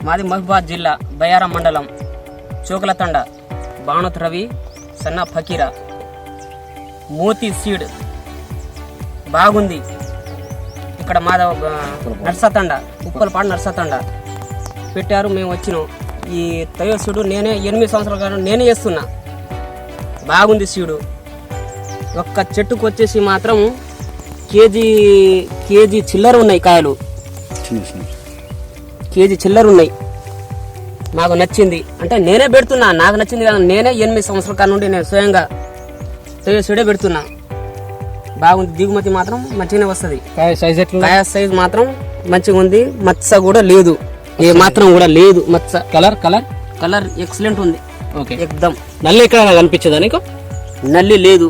మాది మహబూబాద్ జిల్లా బయ్యారం మండలం చోకలతండ బాణుత్ రవి సన్న ఫకీరా మోతీ సీడ్ బాగుంది. ఇక్కడ మాధవ నర్సతండ ఉప్పలపాడు నర్సతండ పెట్టారు. మేము వచ్చినాం. ఈ తయో సీడు నేనే 8 సంవత్సరాల కాలం నేనే చేస్తున్నా. బాగుంది సీడు. ఒక్క చెట్టుకు వచ్చేసి మాత్రం కేజీ చిల్లర ఉన్నాయి కాయలు, కేజీ చిల్లర ఉన్నాయి. నాకు నచ్చింది అంటే నేనే పెడుతున్నా, నాకు నచ్చింది కదా. నేనే 8 సంవత్సరాల కాలం నుండి నేను స్వయంగా తయో సీడే పెడుతున్నా. బాగుంది. దిగుమతి మాత్రం మంచిగానే వస్తుంది. కాయ సైజ్ మాత్రం మంచిగా ఉంది. మచ్చ కూడా లేదు, ఏ మాత్రం కూడా లేదు మచ్చ. కలర్ ఎక్సలెంట్ ఉంది. ఓకే, ఎక్దమ్. నల్లి ఎక్కడ కనిపించదా నీకు? నల్లి లేదు.